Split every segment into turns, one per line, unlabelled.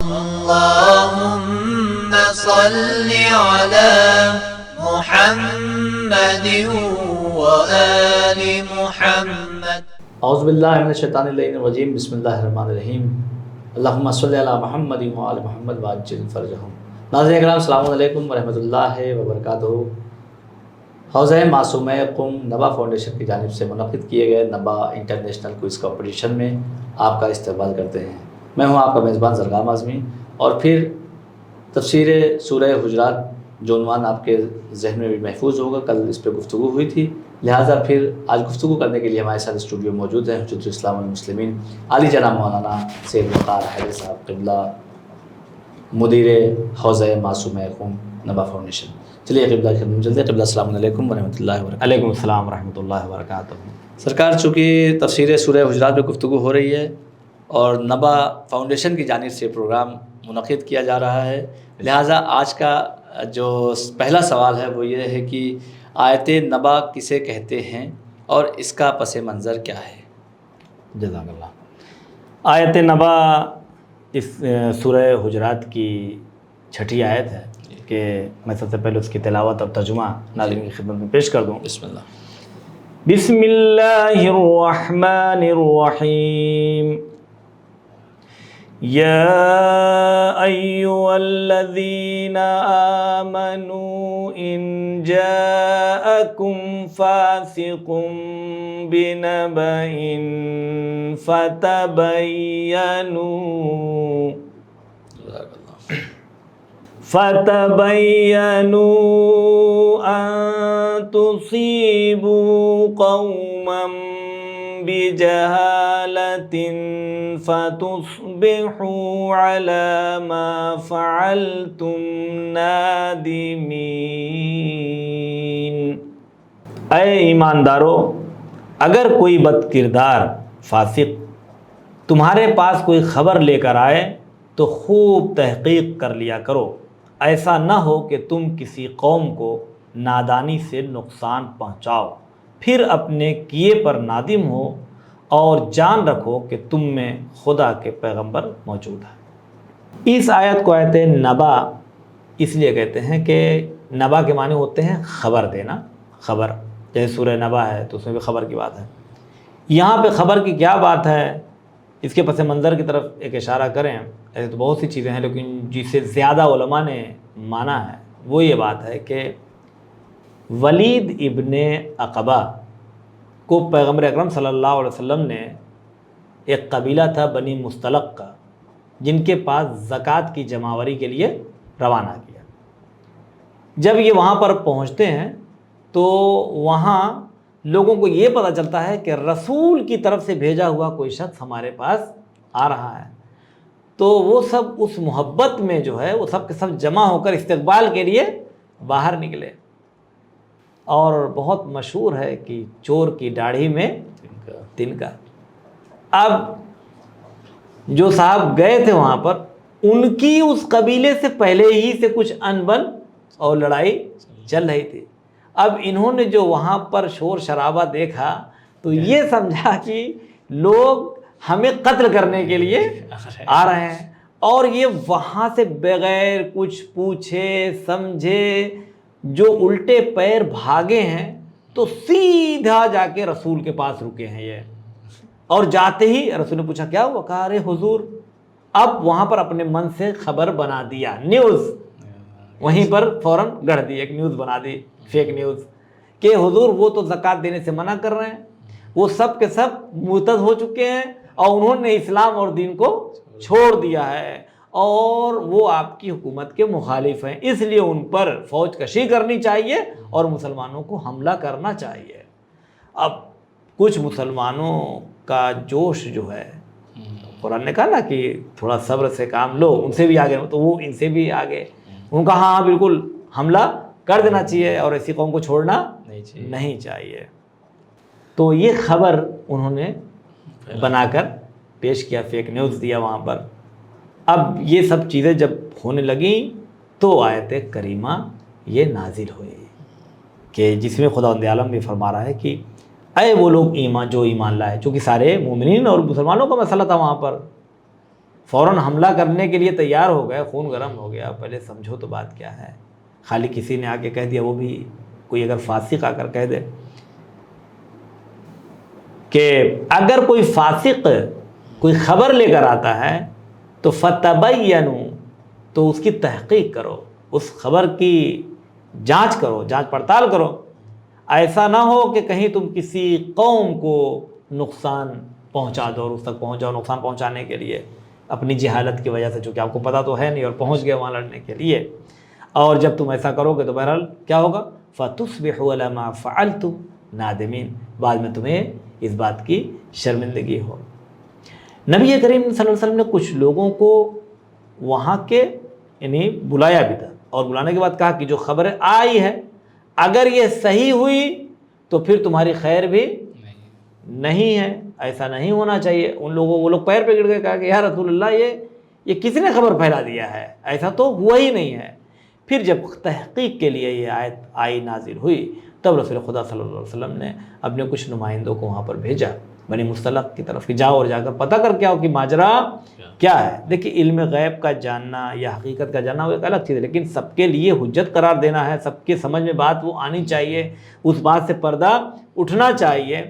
اللهم صل على محمد وآل محمد۔
اعوذ باللہ من الشیطان الرجیم، بسم اللہ الرحمن الرحیم، اللہم صلی علی محمد وآل محمد وعجل فرجہم۔ ناظرین کرام، السلام علیکم ورحمۃ اللہ وبرکاتہ۔ حوزہ معصومہ قم نبا فاؤنڈیشن کی جانب سے منعقد کیے گئے نبا انٹرنیشنل کوئز کمپٹیشن میں آپ کا استقبال کرتے ہیں۔ میں ہوں آپ کا میزبان زرگام اعظمی، اور پھر تفسیر سورہ حجرات جو عنوان آپ کے ذہن میں بھی محفوظ ہوگا، کل اس پہ گفتگو ہوئی تھی، لہٰذا پھر آج گفتگو کرنے کے لیے ہمارے ساتھ اسٹوڈیو موجود ہیں حجت الاسلام والمسلمین عالی جناب مولانا سید وقار حیدر صاحب قبلہ، مدیر حوزہ معصومہ قم نبا فاؤنڈیشن۔ چلیے قبلہ کی خدمت چلتے ہیں۔ قبلہ السلام علیکم ورحمۃ اللہ وبرکاتہ۔
علیکم السلام ورحمۃ اللہ وبرکاتہ۔
سرکار، چونکہ تفسیر سورہ حجرات پہ گفتگو ہو رہی ہے اور نبا فاؤنڈیشن کی جانب سے پروگرام منعقد کیا جا رہا ہے، لہٰذا آج کا جو پہلا سوال ہے وہ یہ ہے کہ آیت نبا کسے کہتے ہیں اور اس کا پس منظر کیا ہے؟
جزاک اللہ۔ آیت نبا اس سورہ حجرات کی چھٹی آیت ہے کہ میں سب سے پہلے اس کی تلاوت اور ترجمہ ناظرین کی خدمت میں پیش کر دوں۔
بسم اللہ۔
بسم اللہ الرحمن الرحیم۔ یا ایھا الذین آمنوا ان جاءکم فاسق بنبأ فتبینوا ان تصیبوا قوما بجہالۃ فتصبحوا علی ما فعلتم نادمین۔ اے ایماندارو، اگر کوئی بد کردار فاسق تمہارے پاس کوئی خبر لے کر آئے تو خوب تحقیق کر لیا کرو، ایسا نہ ہو کہ تم کسی قوم کو نادانی سے نقصان پہنچاؤ، پھر اپنے کیے پر نادم ہو، اور جان رکھو کہ تم میں خدا کے پیغمبر موجود ہے۔ اس آیت کو آیت نبا اس لیے کہتے ہیں کہ نبا کے معنی ہوتے ہیں خبر دینا، خبر، جیسے سورہ نبا ہے تو اس میں بھی خبر کی بات ہے۔ یہاں پہ خبر کی کیا بات ہے، اس کے پس منظر کی طرف ایک اشارہ کریں۔ ایسے تو بہت سی چیزیں ہیں، لیکن جس سے زیادہ علماء نے مانا ہے وہ یہ بات ہے کہ ولید ابن عقبہ کو پیغمبر اکرم صلی اللہ علیہ وسلم نے، ایک قبیلہ تھا بنی مستلق کا، جن کے پاس زکوٰۃ کی جمعوری کے لیے روانہ کیا۔ جب یہ وہاں پر پہنچتے ہیں تو وہاں لوگوں کو یہ پتہ چلتا ہے کہ رسول کی طرف سے بھیجا ہوا کوئی شخص ہمارے پاس آ رہا ہے، تو وہ سب اس محبت میں جو ہے وہ سب کے سب جمع ہو کر استقبال کے لیے باہر نکلے۔ اور بہت مشہور ہے کہ چور کی داڑھی میں تنکا۔ اب جو صاحب گئے تھے وہاں پر، ان کی اس قبیلے سے پہلے ہی سے کچھ انبن اور لڑائی چل رہی تھی۔ اب انہوں نے جو وہاں پر شور شرابہ دیکھا تو یہ سمجھا کہ لوگ ہمیں قتل کرنے کے لیے آ رہے ہیں، اور یہ وہاں سے بغیر کچھ پوچھے سمجھے جو الٹے پیر بھاگے ہیں، تو سیدھا جا کے رسول کے پاس رکے ہیں یہ، اور جاتے ہی رسول نے پوچھا کیا ہوا، کہا ارے حضور۔ اب وہاں پر اپنے من سے خبر بنا دیا، نیوز وہیں پر فوراً گڑھ دی، ایک نیوز بنا دی، فیک نیوز، کہ حضور وہ تو زکوٰۃ دینے سے منع کر رہے ہیں، وہ سب کے سب مرتد ہو چکے ہیں، اور انہوں نے اسلام اور دین کو چھوڑ دیا ہے، اور وہ آپ کی حکومت کے مخالف ہیں، اس لیے ان پر فوج کشی کرنی چاہیے اور مسلمانوں کو حملہ کرنا چاہیے۔ اب کچھ مسلمانوں کا جوش جو ہے، قرآن نے کہا نا کہ تھوڑا صبر سے کام لو، ان سے بھی آگے، تو وہ ان سے بھی آگے، ان کا ہاں بالکل حملہ کر دینا چاہیے اور ایسی قوم کو چھوڑنا نہیں چاہیے۔ تو یہ خبر انہوں نے بنا کر پیش کیا، فیک نیوز دیا وہاں پر۔ اب یہ سب چیزیں جب ہونے لگیں تو آیت کریمہ یہ نازل ہوئی کہ جس میں خداوند عالم بھی فرما رہا ہے کہ اے وہ لوگ جو ایمان لائے، چونکہ سارے مومنین اور مسلمانوں کا مسئلہ تھا وہاں پر، فوراً حملہ کرنے کے لیے تیار ہو گئے، خون گرم ہو گیا، پہلے سمجھو تو بات کیا ہے. خالی کسی نے آ کے کہہ دیا، وہ بھی کوئی اگر فاسق آ کر کہہ دے کہ اگر کوئی فاسق کوئی خبر لے کر آتا ہے تو فتبینوا، تو اس کی تحقیق کرو، اس خبر کی جانچ کرو، جانچ پڑتال کرو. ایسا نہ ہو کہ کہیں تم کسی قوم کو نقصان پہنچا دو اور اس تک پہنچ جاؤ نقصان پہنچانے کے لیے اپنی جہالت کی وجہ سے، چونکہ آپ کو پتہ تو ہے نہیں اور پہنچ گئے وہاں لڑنے کے لیے. اور جب تم ایسا کرو گے تو بہرحال کیا ہوگا؟ فَتُصْبِحُوا عَلَىٰ مَا فَعَلْتُمْ نَادِمِينَ، بعد میں تمہیں اس بات کی شرمندگی ہو. نبی کریم صلی اللہ علیہ وسلم نے کچھ لوگوں کو وہاں کے یعنی بلایا بھی تھا، اور بلانے کے بعد کہا کہ جو خبریں آئی ہے اگر یہ صحیح ہوئی تو پھر تمہاری خیر بھی نہیں ہے، ایسا نہیں ہونا چاہیے. ان لوگوں وہ لوگ پیر پکڑ کے کہا کہ یا رسول اللہ یہ کس نے خبر پھیلا دیا ہے، ایسا تو ہوا ہی نہیں ہے. پھر جب تحقیق کے لیے یہ آیت آئی نازل ہوئی تب رسول خدا صلی اللہ علیہ وسلم نے اپنے کچھ نمائندوں کو وہاں پر بھیجا بنی مصطلق کی طرف کہ جاؤ اور جا کر پتہ کر کے آؤ کہ ماجرا کیا ہے. دیکھیے علم غیب کا جاننا یا حقیقت کا جاننا وہ ایک الگ چیز ہے، لیکن سب کے لیے حجت قرار دینا ہے، سب کے سمجھ میں بات وہ آنی چاہیے، اس بات سے پردہ اٹھنا چاہیے.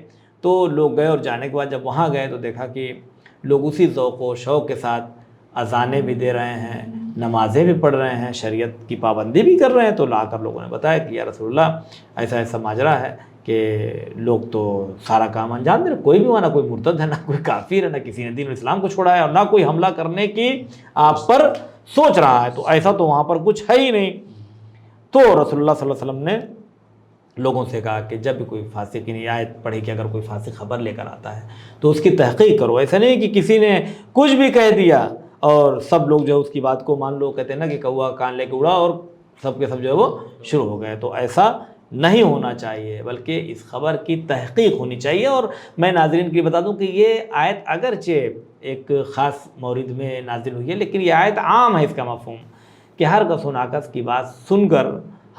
تو لوگ گئے اور جانے کے بعد جب وہاں گئے تو دیکھا کہ لوگ اسی ذوق و شوق کے ساتھ اذانیں بھی دے رہے ہیں، نمازیں بھی پڑھ رہے ہیں، شریعت کی پابندی بھی کر رہے ہیں. تو لا کر لوگوں نے بتایا کہ یا رسول اللہ ایسا ایسا ماجرا ہے کہ لوگ تو سارا کام انجام دے رہے، کوئی بھی وہاں نہ کوئی مرتد ہے، نہ کوئی کافر ہے، نہ کسی نے دین اسلام کو چھوڑا ہے، اور نہ کوئی حملہ کرنے کی آپ پر سوچ رہا ہے. تو ایسا تو وہاں پر کچھ ہے ہی نہیں. تو رسول اللہ صلی اللہ علیہ وسلم نے لوگوں سے کہا کہ جب بھی کوئی فاسق کی آیت پڑھی کہ اگر کوئی فاسق خبر لے کر آتا ہے تو اس کی تحقیق کرو. ایسا نہیں کہ کسی نے کچھ بھی کہہ دیا اور سب لوگ جو ہے اس کی بات کو مان لو، کہتے ہیں نا کہ کوا کان لے کے اڑا اور سب کے سب جو ہے وہ شروع ہو گئے. تو ایسا نہیں ہونا چاہیے، بلکہ اس خبر کی تحقیق ہونی چاہیے. اور میں ناظرین کی بتا دوں کہ یہ آیت اگرچہ ایک خاص مورد میں نازل ہوئی ہے، لیکن یہ آیت عام ہے. اس کا مفہوم کہ ہر کس و ناکس کی بات سن کر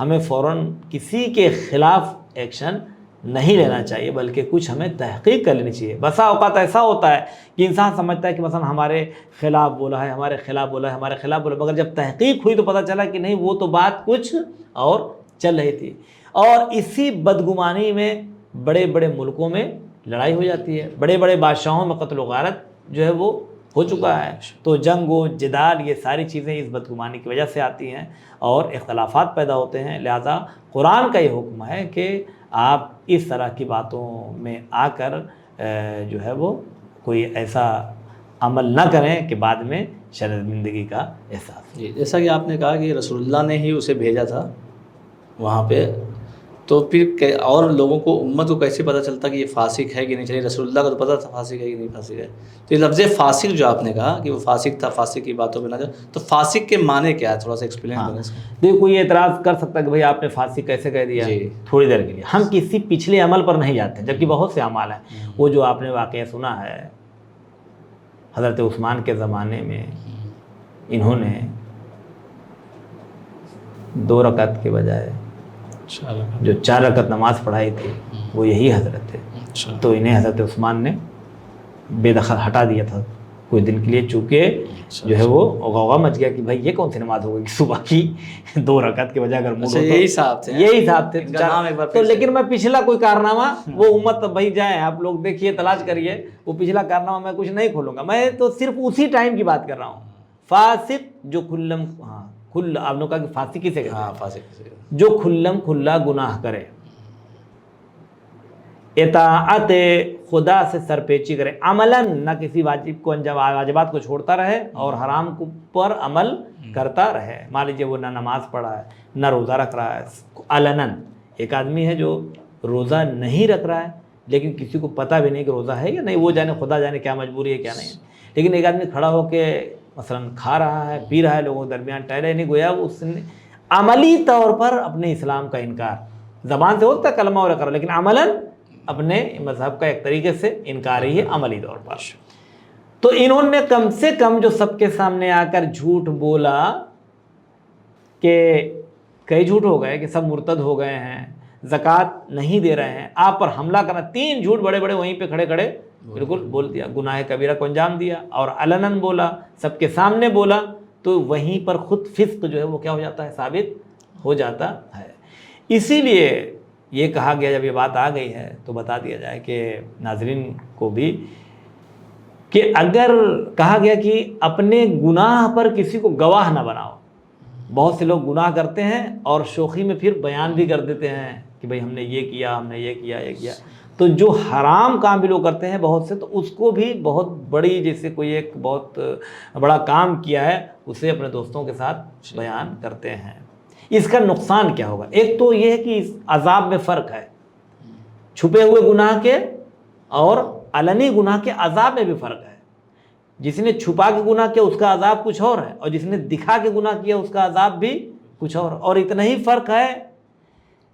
ہمیں فوراً کسی کے خلاف ایکشن نہیں لینا چاہیے، بلکہ کچھ ہمیں تحقیق کر لینی چاہیے. بسا اوقات ایسا ہوتا ہے کہ انسان سمجھتا ہے کہ مثلا ہمارے خلاف بولا ہے، ہمارے خلاف بولا ہے، ہمارے خلاف بولا، مگر جب تحقیق ہوئی تو پتہ چلا کہ نہیں، وہ تو بات کچھ اور چل رہی تھی. اور اسی بدگمانی میں بڑے بڑے ملکوں میں لڑائی ہو جاتی ہے، بڑے بڑے بادشاہوں میں قتل و غارت جو ہے وہ ہو چکا ہے. تو جنگ و جدال یہ ساری چیزیں اس بدگمانی کی وجہ سے آتی ہیں اور اختلافات پیدا ہوتے ہیں. لہذا قرآن کا یہ حکم ہے کہ آپ اس طرح کی باتوں میں آ کر جو ہے وہ کوئی ایسا عمل نہ کریں کہ بعد میں شرمندگی کا احساس.
جی، جیسا کہ آپ نے کہا کہ رسول اللہ نے ہی اسے بھیجا تھا وہاں پہ، تو پھر اور لوگوں کو امت کو کیسے پتہ چلتا کہ یہ فاسق ہے کہ نہیں؟ چلیے رسول اللہ کو تو پتہ تھا فاسق ہے کہ نہیں فاسق ہے. تو یہ لفظ فاسق جو آپ نے کہا کہ وہ فاسق تھا، فاسق کی باتوں پہ نہ جاؤ، تو فاسق کے معنی کیا ہے؟ تھوڑا سا ایکسپلین کریں اس کو.
دیکھو کوئی اعتراض کر سکتا ہے کہ بھائی آپ نے فاسق کیسے کہہ دیا.
جی.
تھوڑی دیر کے لیے ہم کسی پچھلے عمل پر نہیں جاتے، جبکہ بہت سے اعمال ہیں. وہ جو آپ نے واقعہ سنا ہے حضرت عثمان کے زمانے میں، انہوں نے 2 رکعت کے بجائے جو 4 رکعت نماز پڑھائی تھی وہ یہی حضرت تھے. تو انہیں حضرت عثمان نے بے دخل ہٹا دیا تھا کچھ دن کے لیے، چونکہ جو ہے وہ غوغا مچ گیا کہ بھائی یہ کون سی نماز ہو گئی صبح کی 2 رکعت کے بجائے. اگر
یہی صاحب تھے
تو لیکن میں پچھلا کوئی کارنامہ وہ امت بھائی جائیں آپ لوگ دیکھیے تلاش کریے، وہ پچھلا کارنامہ میں کچھ نہیں کھولوں گا، میں تو صرف اسی ٹائم کی بات کر رہا ہوں. فاسق جو آپ نے کہا کہ فاسق کسے کہتے ہیں؟
فاسق
جو کھلم کھلا گناہ کرے، اطاعت خدا سے سرپیچی کرے، عملاً نہ کسی واجب کو واجبات کو چھوڑتا رہے اور حرام پر عمل کرتا رہے. مان لیجیے وہ نہ نماز پڑھا ہے نہ روزہ رکھ رہا ہے علناً. ایک آدمی ہے جو روزہ نہیں رکھ رہا ہے لیکن کسی کو پتہ بھی نہیں کہ روزہ ہے یا نہیں، وہ جانے خدا جانے کیا مجبوری ہے کیا نہیں. لیکن ایک آدمی کھڑا ہو کے مثلاً کھا رہا ہے، پی رہا ہے، لوگوں کے درمیان ٹہلے نہیں، گویا اس نے عملی طور پر اپنے اسلام کا انکار، زبان سے ہوتا ہے کلمہ اور اقرار، لیکن عملاً اپنے مذہب کا ایک طریقے سے انکار ہی ہے عملی طور پر. تو انہوں نے کم سے کم جو سب کے سامنے آ کر جھوٹ بولا کہ کئی جھوٹ ہو گئے کہ سب مرتد ہو گئے ہیں، زکوٰۃ نہیں دے رہے ہیں، آپ پر حملہ کرنا، 3 جھوٹ بڑے بڑے وہیں پہ کھڑے کھڑے بالکل بول دیا، گناہ کبیرہ کو انجام دیا اور علناً بولا، سب کے سامنے بولا، تو وہیں پر خود فسق جو ہے وہ کیا ہو جاتا ہے، ثابت ہو جاتا ہے۔ اسی لیے یہ کہا گیا، جب یہ بات آ گئی ہے تو بتا دیا جائے کہ ناظرین کو بھی، کہ اگر کہا گیا کہ اپنے گناہ پر کسی کو گواہ نہ بناؤ۔ بہت سے لوگ گناہ کرتے ہیں اور شوخی میں پھر بیان بھی کر دیتے ہیں کہ بھئی ہم نے یہ کیا، ہم نے یہ کیا، یہ کیا۔ تو جو حرام کام بھی لوگ کرتے ہیں بہت سے، تو اس کو بھی بہت بڑی، جیسے کوئی ایک بہت بڑا کام کیا ہے، اسے اپنے دوستوں کے ساتھ بیان کرتے ہیں۔ اس کا نقصان کیا ہوگا؟ ایک تو یہ ہے کہ اس عذاب میں فرق ہے، چھپے ہوئے گناہ کے اور علنی گناہ کے عذاب میں بھی فرق ہے۔ جس نے چھپا کے گناہ کیا اس کا عذاب کچھ اور ہے، اور جس نے دکھا کے گناہ کیا اس کا عذاب بھی کچھ اور۔ اور اتنا ہی فرق ہے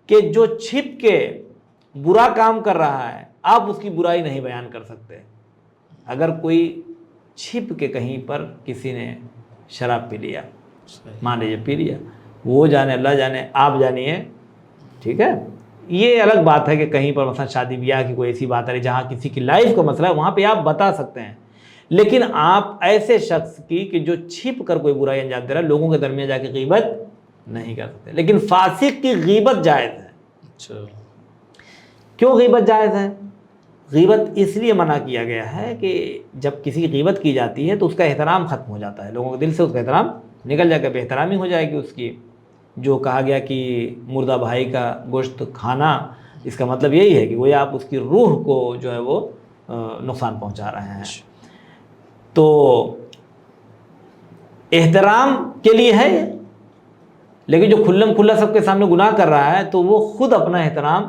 کہ جو چھپ کے برا کام کر رہا ہے، آپ اس کی برائی نہیں بیان کر سکتے۔ اگر کوئی چھپ کے کہیں پر کسی نے شراب پی لیا، مان لیجیے پی لیا، وہ جانے، اللہ جانے، آپ جانیے، ٹھیک ہے، یہ الگ بات ہے کہ کہیں پر مثلا شادی بیاہ کی کوئی ایسی بات ہے جہاں کسی کی لائف کا مسئلہ ہے، وہاں پہ آپ بتا سکتے ہیں۔ لیکن آپ ایسے شخص کی کہ جو چھپ کر کوئی برائی انجام دے رہا ہے، لوگوں کے درمیان جا کے غیبت نہیں کر سکتے۔ لیکن فاسق کی غیبت جائز ہے۔ کیوں غیبت جائز ہے؟ غیبت اس لیے منع کیا گیا ہے کہ جب کسی کی غیبت کی جاتی ہے تو اس کا احترام ختم ہو جاتا ہے، لوگوں کے دل سے اس کا احترام نکل جائے گا، بے احترامی ہو جائے گی اس کی۔ جو کہا گیا کہ مردہ بھائی کا گوشت کھانا، اس کا مطلب یہی ہے کہ وہ آپ اس کی روح کو جو ہے وہ نقصان پہنچا رہے ہیں۔ تو احترام کے لیے ہے یہ، لیکن جو کھلم کھلا سب کے سامنے گناہ کر رہا ہے تو وہ خود اپنا احترام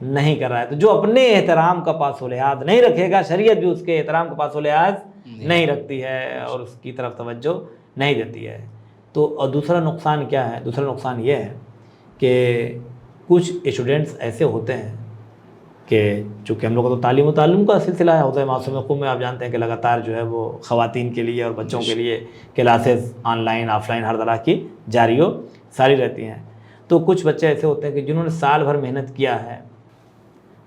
نہیں کر رہا ہے۔ تو جو اپنے احترام کا پاس و لحاظ نہیں رکھے گا، شریعت بھی اس کے احترام کا پاس و لحاظ نہیں رکھتی ہے اور اس کی طرف توجہ نہیں دیتی ہے۔ تو اور دوسرا نقصان کیا ہے؟ دوسرا نقصان یہ ہے کہ کچھ اسٹوڈنٹس ایسے ہوتے ہیں کہ چونکہ ہم لوگ کا تو تعلیم و تعلم کا سلسلہ ہے، ہوتا ہے معصوم خوب میں، آپ جانتے ہیں کہ لگاتار جو ہے وہ خواتین کے لیے اور بچوں کے لیے classes online offline ہر طرح کی جاری و ساری رہتی ہیں۔ تو کچھ بچے ایسے ہوتے ہیں کہ جنہوں نے سال بھر محنت کیا ہے،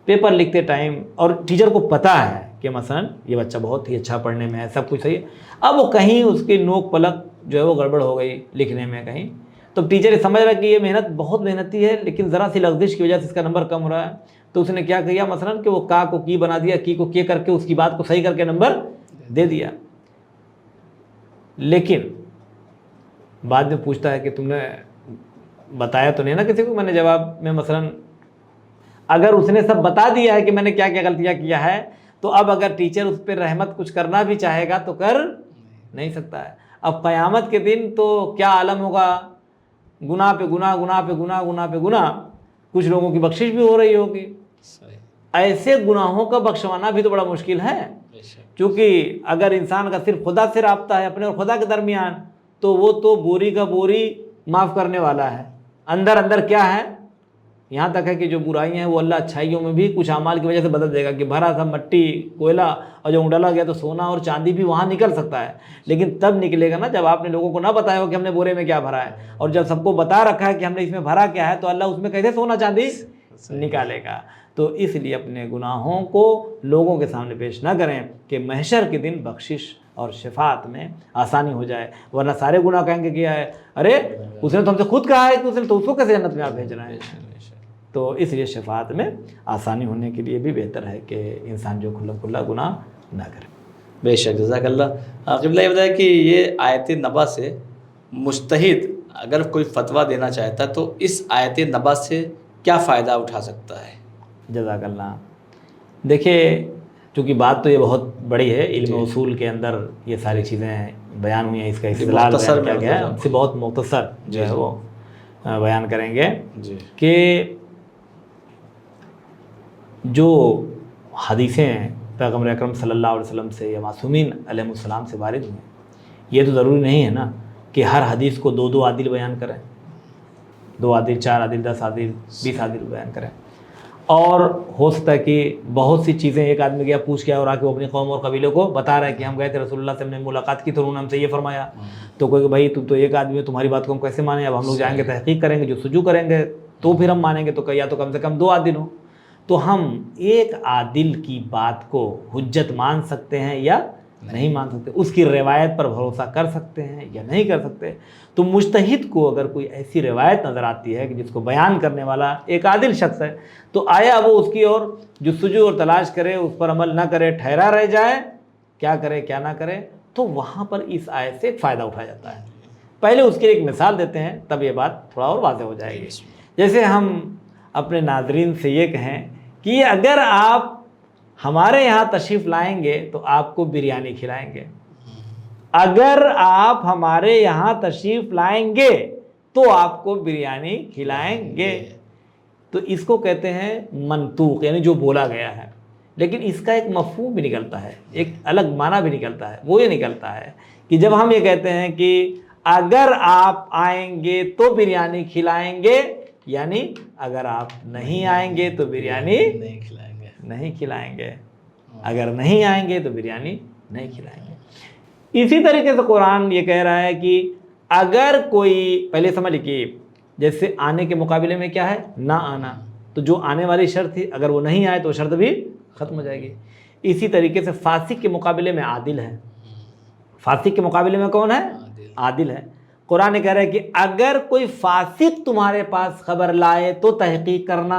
پیپر لکھتے ٹائم، اور ٹیچر کو پتہ ہے کہ مثلا یہ بچہ بہت ہی اچھا پڑھنے میں ہے، سب کچھ صحیح ہے، اب وہ کہیں اس کی نوک پلک جو ہے وہ گڑبڑ ہو گئی لکھنے میں کہیں، تو ٹیچر یہ سمجھ رہا کہ یہ محنت بہت محنتی ہے لیکن ذرا سی لغزش کی وجہ سے اس کا نمبر کم ہو رہا ہے، تو اس نے کیا کیا مثلا کہ وہ کا کو کی بنا دیا، کی کو کے کر کے اس کی بات کو صحیح کر کے نمبر دے دیا۔ لیکن بعد میں پوچھتا ہے کہ تم نے بتایا تو نہیں نا کسی کو؟ میں نے جواب میں مثلا، اگر اس نے سب بتا دیا ہے کہ میں نے کیا کیا غلطیاں کیا ہے، تو اب اگر ٹیچر اس پہ رحمت کچھ کرنا بھی چاہے گا تو کر نہیں سکتا ہے۔ اب قیامت کے دن تو کیا عالم ہوگا، گناہ پہ گناہ، گناہ پہ گناہ، گناہ پہ گناہ، کچھ لوگوں کی بخشش بھی ہو رہی ہوگی۔ ایسے گناہوں کا بخشوانا بھی تو بڑا مشکل ہے، کیونکہ اگر انسان کا صرف خدا سے رابطہ ہے، اپنے اور خدا کے درمیان، تو وہ تو بوری کا بوری معاف کرنے والا ہے۔ اندر اندر کیا ہے؟ یہاں تک ہے کہ جو برائیاں ہیں وہ اللہ اچھائیوں میں بھی کچھ اعمال کی وجہ سے بدل دے گا، کہ بھرا تھا مٹی کوئلہ اور جو ڈالا گیا تو سونا اور چاندی بھی وہاں نکل سکتا ہے، لیکن تب نکلے گا نا جب آپ نے لوگوں کو نہ بتایا ہو کہ ہم نے بورے میں کیا بھرا ہے، اور جب سب کو بتا رکھا ہے کہ ہم نے اس میں بھرا کیا ہے، تو اللہ اس میں کیسے سونا چاندی نکالے گا۔ تو اس لیے اپنے گناہوں کو لوگوں کے سامنے پیش نہ کریں کہ محشر کے دن بخشش اور شفاعت میں آسانی ہو جائے، ورنہ سارے گناہ کہیں گے کیا ہے، ارے اس نے تو ہم سے خود کہا ہے کہ اس نے، تو اس کو کیسے جنت میں آپ بھیج رہے ہیں؟ تو اس لیے شفاعت میں آسانی ہونے کے لیے بھی بہتر ہے کہ انسان جو کھلا کھلا گناہ نہ کرے۔
بے شک، جزاک اللہ۔ قبلہ یہ بتایا کہ یہ آیت نبا سے مجتہد اگر کوئی فتویٰ دینا چاہتا ہے تو اس آیت نبا سے کیا فائدہ اٹھا سکتا ہے؟
جزاک اللہ۔ دیکھیے، چونکہ بات تو یہ بہت بڑی ہے، علم اصول کے اندر یہ ساری چیزیں بیان ہوئی ہیں، اس کا استدلال بیان کیا گیا ہے، ہم سے بہت مختصر جو ہے وہ بیان کریں گے کہ جو حدیثیں پیغمبر اکرم صلی اللہ علیہ وسلم سے یا معصومین علیہ السلام سے وارد ہوئیں، یہ تو ضروری نہیں ہے نا کہ ہر حدیث کو دو دو عادل بیان کریں، 2 عادل، 4 عادل، 10 عادل، 20 عادل بیان کریں۔ اور ہو سکتا ہے کہ بہت سی چیزیں ایک آدمی گیا پوچھ کے اور آ کے وہ اپنی قوم اور قبیلے کو بتا رہا ہے کہ ہم گئے تھے رسول اللہ سے، ہم نے ملاقات کی تو انہوں نے ہم سے یہ فرمایا، تو کوئی کہ بھائی تم تو ایک آدمی ہو، تمہاری بات کو ہم کیسے مانیں؟ اب ہم لوگ جائیں گے تحقیق کریں گے، جو سجو کریں گے تو پھر ہم مانیں گے، تو یا تو کم سے کم 2 عادل ہو۔ تو ہم ایک عادل کی بات کو حجت مان سکتے ہیں یا نہیں مان سکتے، اس کی روایت پر بھروسہ کر سکتے ہیں یا نہیں کر سکتے۔ تو مجتہد کو اگر کوئی ایسی روایت نظر آتی ہے کہ جس کو بیان کرنے والا ایک عادل شخص ہے، تو آیا وہ اس کی اور جستجو اور تلاش کرے، اس پر عمل نہ کرے، ٹھہرا رہ جائے، کیا کرے کیا نہ کرے، تو وہاں پر اس آیت سے ایک فائدہ اٹھایا جاتا ہے۔ پہلے اس کی ایک مثال دیتے ہیں، تب یہ بات تھوڑا اور واضح ہو جائے گی۔ جیسے ہم اپنے ناظرین سے یہ کہیں کہ اگر آپ ہمارے یہاں تشریف لائیں گے تو آپ کو بریانی کھلائیں گے، اگر آپ ہمارے یہاں تشریف لائیں گے تو آپ کو بریانی کھلائیں گے، تو اس کو کہتے ہیں منطوق، یعنی جو بولا گیا ہے۔ لیکن اس کا ایک مفہوم بھی نکلتا ہے، ایک الگ معنی بھی نکلتا ہے۔ وہ یہ نکلتا ہے کہ جب ہم یہ کہتے ہیں کہ اگر آپ آئیں گے تو بریانی کھلائیں گے، یعنی اگر آپ نہیں آئیں گے تو بریانی نہیں کھلائیں گے، اگر نہیں آئیں گے تو بریانی نہیں کھلائیں گے۔ اسی طریقے سے قرآن یہ کہہ رہا ہے کہ اگر کوئی، پہلے سمجھ لیجیے، جیسے آنے کے مقابلے میں کیا ہے؟ نہ آنا، تو جو آنے والی شرط تھی اگر وہ نہیں آئے تو وہ شرط بھی ختم ہو جائے گی۔ اسی طریقے سے فاسق کے مقابلے میں عادل ہے، فاسق کے مقابلے میں کون ہے؟ عادل ہے۔ قرآن کہہ رہا ہے کہ اگر کوئی فاسق تمہارے پاس خبر لائے تو تحقیق کرنا،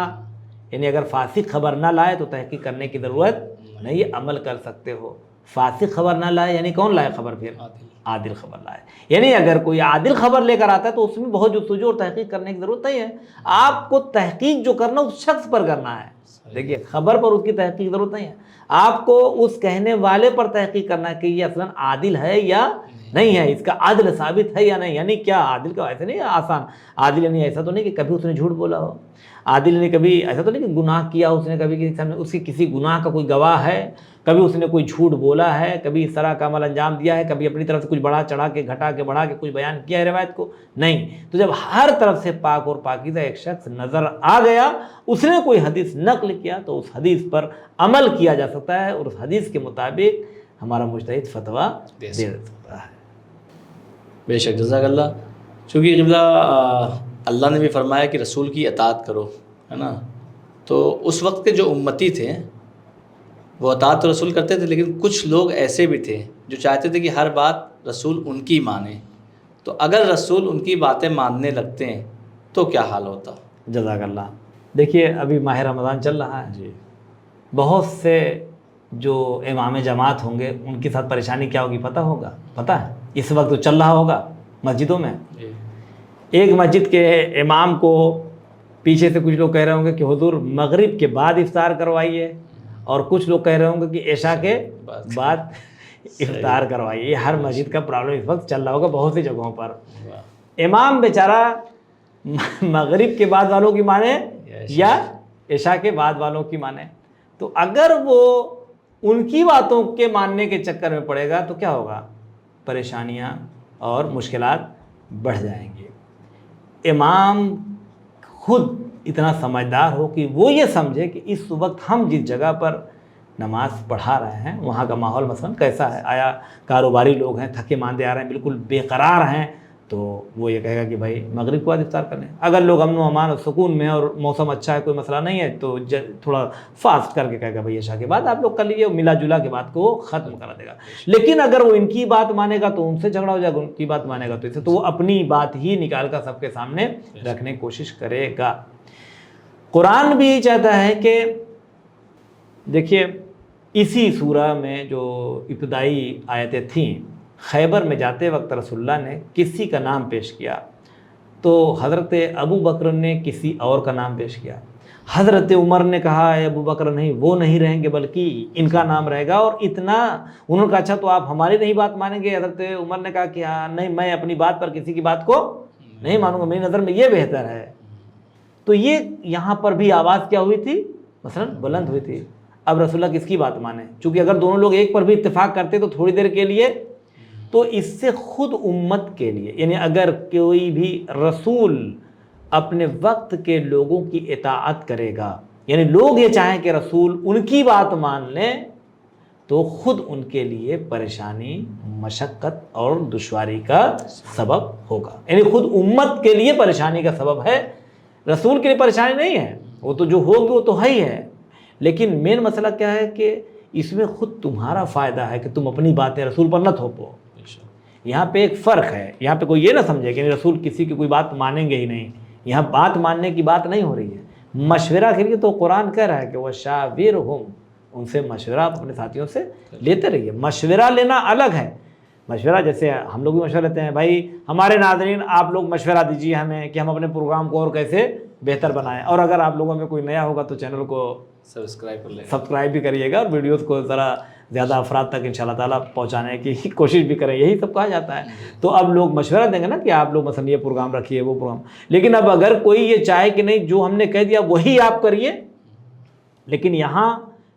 یعنی اگر فاسق خبر نہ لائے تو تحقیق کرنے کی ضرورت نہیں، عمل کر سکتے ہو۔ فاسق خبر نہ لائے یعنی کون لائے خبر؟ پھر عادل خبر لائے۔ یعنی اگر کوئی عادل خبر لے کر آتا ہے تو اس میں بہت جستجو اور تحقیق کرنے کی ضرورت نہیں ہے، آپ کو تحقیق جو کرنا اس شخص پر کرنا ہے۔ دیکھیے، خبر پر اس کی تحقیق ضرورت نہیں ہے، آپ کو اس کہنے والے پر تحقیق کرنا ہے کہ یہ اصلاً عادل ہے یا نہیں ہے، اس کا عدل ثابت ہے یا نہیں۔ یعنی کیا عادل کا ایسے نہیں ہے آسان، عادل یعنی ایسا تو نہیں کہ کبھی اس نے جھوٹ بولا ہو، عادل نے کبھی ایسا تو نہیں کہ گناہ کیا اس نے، کبھی کسی سامنے اس کی کسی گناہ کا کوئی گواہ ہے، کبھی اس نے کوئی جھوٹ بولا ہے، کبھی اس طرح کا عمل انجام دیا ہے، کبھی اپنی طرف سے کچھ بڑھا چڑھا کے گھٹا کے بڑھا کے کچھ بیان کیا ہے روایت کو، نہیں۔ تو جب ہر طرف سے پاک اور پاکیزہ ایک شخص نظر آ گیا، اس نے کوئی حدیث نقل کیا، تو اس حدیث پر عمل کیا جا سکتا ہے اور اس حدیث کے مطابق ہمارا مجتہد فتویٰ دے سکتا ہے۔
بے شک، جزاک اللہ۔ چونکہ قبلہ اللہ نے بھی فرمایا کہ رسول کی اطاعت کرو، ہے نا، تو اس وقت کے جو امتی تھے وہ اطاعت تو رسول کرتے تھے، لیکن کچھ لوگ ایسے بھی تھے جو چاہتے تھے کہ ہر بات رسول ان کی مانیں، تو اگر رسول ان کی باتیں ماننے لگتے ہیں تو کیا حال ہوتا؟
جزاک اللہ۔ دیکھیے، ابھی ماہ رمضان چل رہا ہے
جی،
بہت سے جو امام جماعت ہوں گے ان کے ساتھ پریشانی کیا ہوگی پتہ ہوگا؟ پتہ ہے اس وقت تو چل رہا ہوگا مسجدوں میں، ایک مسجد کے امام کو پیچھے سے کچھ لوگ کہہ رہے ہوں گے کہ حضور مغرب کے بعد افطار کروائیے، اور کچھ لوگ کہہ رہے ہوں گے کہ عشاء کے بعد افطار کروائیے۔ یہ ہر مسجد کا پرابلم اس وقت چل رہا ہوگا بہت سی جگہوں پر۔ امام بیچارہ مغرب کے بعد والوں کی مانے یا عشاء کے بعد والوں کی مانے، تو اگر وہ ان کی باتوں کے ماننے کے چکر میں پڑے گا تو کیا ہوگا؟ پریشانیاں اور مشکلات بڑھ جائیں گے۔ امام خود اتنا سمجھدار ہو کہ وہ یہ سمجھے کہ اس وقت ہم جس جگہ پر نماز پڑھا رہے ہیں وہاں کا ماحول مثلاً کیسا ہے، آیا کاروباری لوگ ہیں، تھکے ماندے آ رہے ہیں، بالکل بے قرار ہیں، تو وہ یہ کہے گا کہ بھائی مغرب کے بعد افطار کر لیں۔ اگر لوگ امن و امان اور سکون میں اور موسم اچھا ہے، کوئی مسئلہ نہیں ہے، تو تھوڑا فاسٹ کر کے کہے گا بھائی عشاء کے بعد آپ لوگ کر لیجیے، ملا جلا کے بات کو ختم کرا دے گا۔ لیکن اگر وہ ان کی بات مانے گا تو ان سے جھگڑا ہو جائے گا، ان کی بات مانے گا تو اسے، تو وہ اپنی بات ہی نکال کر سب کے سامنے رکھنے کی کوشش کرے گا۔ قرآن بھی چاہتا ہے کہ دیکھیے، اسی سورہ میں جو ابتدائی آیتیں تھیں، خیبر میں جاتے وقت رسول اللہ نے کسی کا نام پیش کیا، تو حضرت ابو بکر نے کسی اور کا نام پیش کیا۔ حضرت عمر نے کہا اے ابو بکر نہیں، وہ نہیں رہیں گے بلکہ ان کا نام رہے گا، اور اتنا انہوں نے کہا اچھا تو آپ ہماری نہیں بات مانیں گے؟ حضرت عمر نے کہا کہ ہاں نہیں، میں اپنی بات پر کسی کی بات کو نہیں مانوں گا، میری نظر میں یہ بہتر ہے۔ تو یہ یہاں پر بھی آواز کیا ہوئی تھی؟ مثلا بلند ہوئی تھی۔ اب رسول اللہ کس کی بات مانیں؟ چونکہ اگر دونوں لوگ ایک پر بھی اتفاق کرتے تو تھوڑی دیر کے لیے، تو اس سے خود امت کے لیے، یعنی اگر کوئی بھی رسول اپنے وقت کے لوگوں کی اطاعت کرے گا، یعنی لوگ یہ چاہیں کہ رسول ان کی بات مان لیں، تو خود ان کے لیے پریشانی، مشقت اور دشواری کا سبب ہوگا، یعنی خود امت کے لیے پریشانی کا سبب ہے، رسول کے لیے پریشانی نہیں ہے، وہ تو جو ہوگی وہ تو ہے ہی ہے، لیکن مین مسئلہ کیا ہے کہ اس میں خود تمہارا فائدہ ہے کہ تم اپنی باتیں رسول پر نہ تھوپو. یہاں پہ ایک فرق ہے. یہاں پہ کوئی یہ نہ سمجھے کہ رسول کسی کی کوئی بات مانیں گے ہی نہیں. یہاں بات ماننے کی بات نہیں ہو رہی ہے, مشورہ کے لیے تو قرآن کہہ رہا ہے کہ وَشَاوِرْهُمْ, ان سے مشورہ اپنے ساتھیوں سے لیتے رہیے. مشورہ لینا الگ ہے. مشورہ جیسے ہم لوگ بھی مشورہ لیتے ہیں, بھائی ہمارے ناظرین آپ لوگ مشورہ دیجیے ہمیں کہ ہم اپنے پروگرام کو اور کیسے بہتر بنائیں, اور اگر آپ لوگوں میں کوئی نیا ہوگا تو چینل کو سبسکرائب بھی کریے گا, اور ویڈیوز کو ذرا زیادہ افراد تک انشاءاللہ تعالیٰ پہنچانے کی کوشش بھی کریں, یہی سب کہا جاتا ہے. تو اب لوگ مشورہ دیں گے نا کہ آپ لوگ مثلا یہ پروگرام رکھیے وہ پروگرام. لیکن اب اگر کوئی یہ چاہے کہ نہیں جو ہم نے کہہ دیا وہی آپ کریے, لیکن یہاں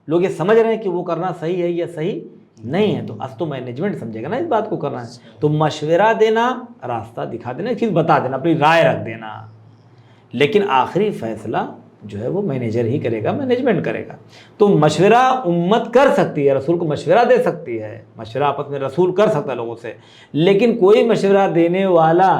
لوگ یہ سمجھ رہے ہیں کہ وہ کرنا صحیح ہے یا صحیح نہیں ہے, تو تو مینجمنٹ سمجھے گا نا اس بات کو کرنا ہے. تو مشورہ دینا, راستہ دکھا دینا, چیز بتا دینا, اپنی رائے رکھ دینا, لیکن آخری فیصلہ جو ہے وہ مینیجر ہی کرے گا, مینجمنٹ کرے گا. تو مشورہ امت کر سکتی ہے, رسول کو مشورہ دے سکتی ہے, مشورہ آپس میں رسول کر سکتا ہے لوگوں سے, لیکن کوئی مشورہ دینے والا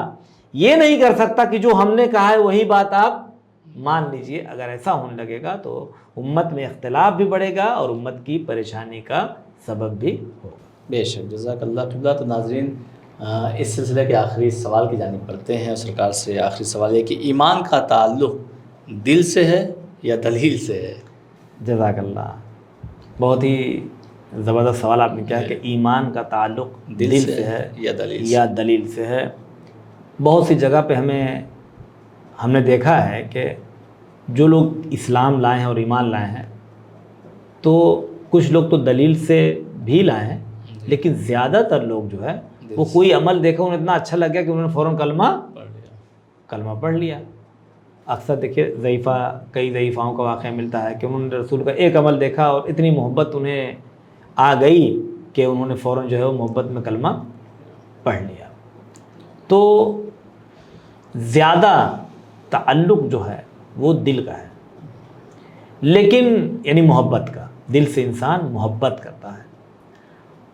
یہ نہیں کر سکتا کہ جو ہم نے کہا ہے وہی بات آپ مان لیجئے. اگر ایسا ہونے لگے گا تو امت میں اختلاف بھی بڑھے گا اور امت کی پریشانی کا سبب بھی ہوگا.
بے شک, جزاک اللہ قبلہ. تو ناظرین اس سلسلے کے آخری سوال کی جانب بڑھتے ہیں. سرکار سے آخری سوال یہ کہ ایمان کا تعلق دل سے ہے یا دلیل سے ہے؟
جزاک اللہ, بہت ہی زبردست سوال آپ نے کیا کہ ایمان کا تعلق دل سے ہے یا دلیل سے ہے. بہت سی جگہ پہ ہم نے دیکھا ہے کہ جو لوگ اسلام لائے ہیں اور ایمان لائے ہیں تو کچھ لوگ تو دلیل سے بھی لائے ہیں, لیکن زیادہ تر لوگ جو ہے وہ کوئی عمل دیکھا انہیں اتنا اچھا لگ گیا کہ انہوں نے فوراً کلمہ پڑھ لیا. اکثر دیکھیے کئی ضعیفاؤں کا واقعہ ملتا ہے کہ انہوں نے رسول کا ایک عمل دیکھا اور اتنی محبت انہیں آ گئی کہ انہوں نے فوراً جو ہے وہ محبت میں کلمہ پڑھ لیا. تو زیادہ تعلق جو ہے وہ دل کا ہے, لیکن یعنی محبت کا, دل سے انسان محبت کرتا ہے,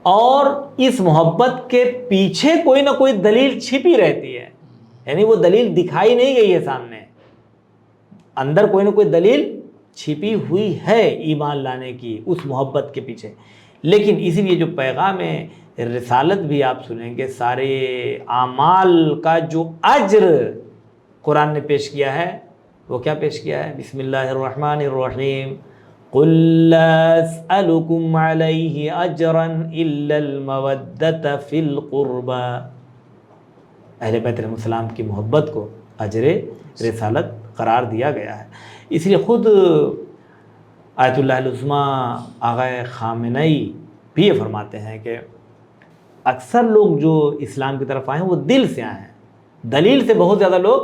اور اس محبت کے پیچھے کوئی نہ کوئی دلیل چھپی رہتی ہے. یعنی وہ دلیل دکھائی نہیں گئی ہے سامنے, اندر کوئی نہ کوئی دلیل چھپی ہوئی ہے ایمان لانے کی اس محبت کے پیچھے. لیکن اسی لیے جو پیغام رسالت بھی آپ سنیں گے, سارے اعمال کا جو اجر قرآن نے پیش کیا ہے وہ کیا پیش کیا ہے؟ بسم اللہ الرحمن الرحیم, قل لا اسألكم علیہ اجرا الا المودۃ فی القربى. اہل بیت علیہ السلام کی محبت کو اجر رسالت قرار دیا گیا ہے. اس لیے خود آیت اللہ العظمیٰ آقا خامنئی بھی یہ فرماتے ہیں کہ اکثر لوگ جو اسلام کی طرف آئے ہیں وہ دل سے آئے ہیں, دلیل سے بہت زیادہ لوگ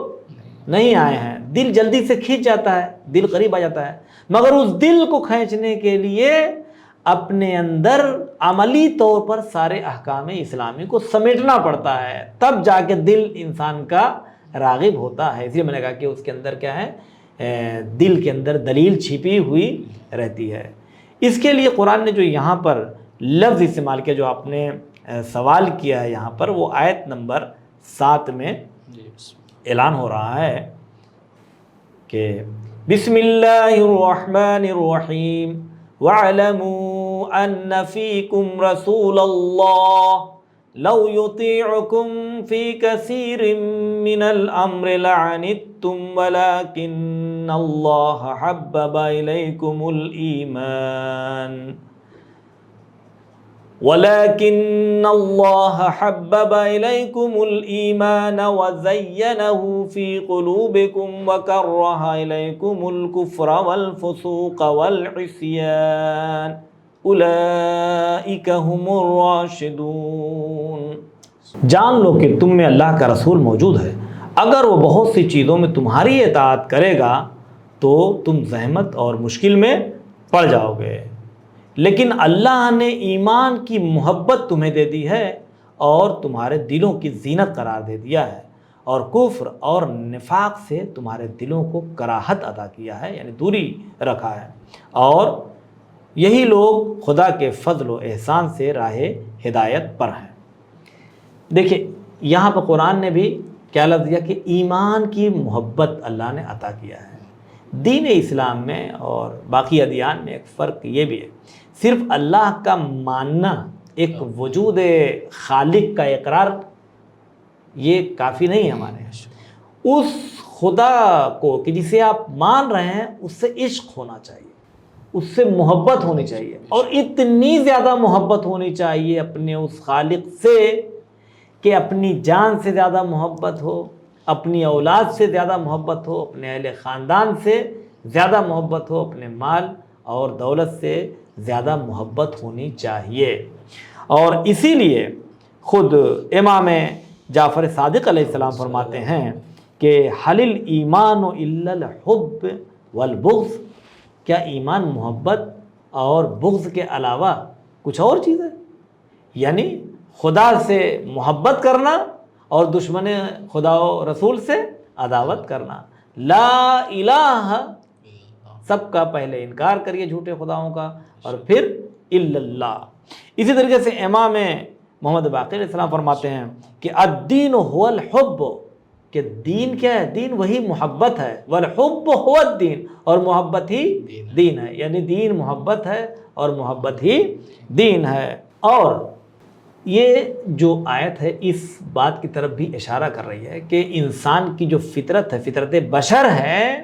نہیں آئے ہیں. دل جلدی سے کھینچ جاتا ہے, دل قریب آ جاتا ہے, مگر اس دل کو کھینچنے کے لیے اپنے اندر عملی طور پر سارے احکام اسلامی کو سمیٹنا پڑتا ہے, تب جا کے دل انسان کا راغب ہوتا ہے. اس لیے میں نے کہا کہ اس کے اندر کیا ہے, دل کے اندر دلیل چھپی ہوئی رہتی ہے. اس کے لیے قرآن نے جو یہاں پر لفظ استعمال کیا, جو آپ نے سوال کیا ہے یہاں پر, وہ آیت نمبر 7 میں اعلان ہو رہا ہے کہ بسم اللہ الرحمن الرحیم وَاعْلَمُوا أَنَّ فِيكُمْ رَسُولَ اللَّهِ لَوْ يُطِيعُكُمْ فِي كَثِيرٍ مِّنَ الْأَمْرِ لَعَنِتُّمْ وَلَكِنَّ اللَّهَ حَبَّبَ إِلَيْكُمُ الْإِيمَانَ وَزَيَّنَهُ فِي قُلُوبِكُمْ وَكَرَّهَ إِلَيْكُمُ الْكُفْرَ وَالْفُسُوقَ وَالْعِصْيَانَ أُولَئِكَ هُمُ الرَّاشِدُونَ. جان لو کہ تم میں اللہ کا رسول موجود ہے, اگر وہ بہت سی چیزوں میں تمہاری اطاعت کرے گا تو تم زحمت اور مشکل میں پڑ جاؤ گے, لیکن اللہ نے ایمان کی محبت تمہیں دے دی ہے اور تمہارے دلوں کی زینت قرار دے دیا ہے, اور کفر اور نفاق سے تمہارے دلوں کو کراہت عطا کیا ہے, یعنی دوری رکھا ہے, اور یہی لوگ خدا کے فضل و احسان سے راہ ہدایت پر ہیں. دیکھیں یہاں پر قرآن نے بھی کیا لفظ دیا کہ ایمان کی محبت اللہ نے عطا کیا ہے. دین اسلام میں اور باقی ادیان میں ایک فرق یہ بھی ہے، صرف اللہ کا ماننا، ایک وجود خالق کا اقرار، یہ کافی نہیں ہے ہمارے یہاں۔ اس خدا کو کہ جسے آپ مان رہے ہیں اس سے عشق ہونا چاہیے، اس سے محبت ہونی چاہیے، اور اتنی زیادہ محبت ہونی چاہیے اپنے اس خالق سے کہ اپنی جان سے زیادہ محبت ہو، اپنی اولاد سے زیادہ محبت ہو، اپنے اہل خاندان سے زیادہ محبت ہو، اپنے مال اور دولت سے زیادہ محبت ہونی چاہیے۔ اور اسی لیے خود امام جعفر صادق علیہ السلام فرماتے ہیں کہ حل الایمان الا الحب والبغض، کیا ایمان محبت اور بغض کے علاوہ کچھ اور چیز ہے؟ یعنی خدا سے محبت کرنا اور دشمن خدا و رسول سے عداوت کرنا۔ لا الہ، سب کا پہلے انکار کریے جھوٹے خداؤں کا، اور پھر الا اللہ۔ اسی طریقے سے امام محمد باقر علیہ السلام فرماتے ہیں کہ الدین هو الحب، کہ دین کیا ہے؟ دین وہی محبت ہے، والحب هو الدین، اور محبت ہی دین ہے، یعنی دین محبت ہے اور محبت ہی دین ہے۔ اور یہ جو آیت ہے اس بات کی طرف بھی اشارہ کر رہی ہے کہ انسان کی جو فطرت ہے، فطرت بشر ہے،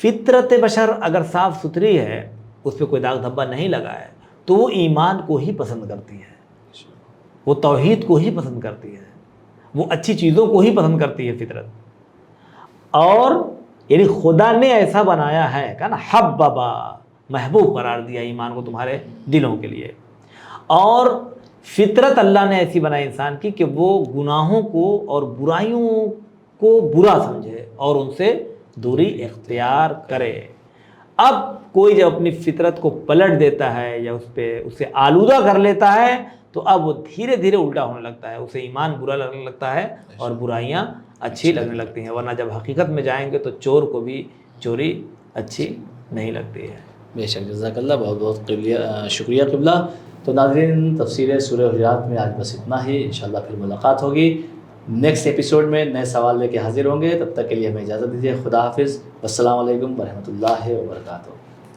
فطرت بشر اگر صاف ستھری ہے، اس پہ کوئی داغ دھبا نہیں لگا ہے، تو وہ ایمان کو ہی پسند کرتی ہے، وہ توحید کو ہی پسند کرتی ہے، وہ اچھی چیزوں کو ہی پسند کرتی ہے فطرت۔ اور یعنی خدا نے ایسا بنایا ہے کہ نا حببا، محبوب قرار دیا ایمان کو تمہارے دلوں کے لیے۔ اور فطرت اللہ نے ایسی بنائی انسان کی کہ وہ گناہوں کو اور برائیوں کو برا سمجھے اور ان سے دوری اختیار کرے۔ اب کوئی جب اپنی فطرت کو پلٹ دیتا ہے یا اسے آلودہ کر لیتا ہے تو اب وہ دھیرے دھیرے الٹا ہونے لگتا ہے، اسے ایمان برا لگنے لگتا ہے اور برائیاں اچھی لگنے لگتی ہیں، ورنہ جب حقیقت میں جائیں گے تو چور کو بھی چوری اچھی نہیں لگتی ہے۔
بے شک، جزاک اللہ، بہت بہت شکریہ قبلہ۔ تو ناظرین، تفسیر سورہ حجرات میں آج بس اتنا ہی، انشاءاللہ پھر ملاقات ہوگی نیکسٹ ایپیسوڈ میں، نئے سوال لے کے حاضر ہوں گے۔ تب تک کے لیے ہمیں اجازت دیجیے، خدا حافظ، السلام علیکم ورحمۃ اللہ وبرکاتہ۔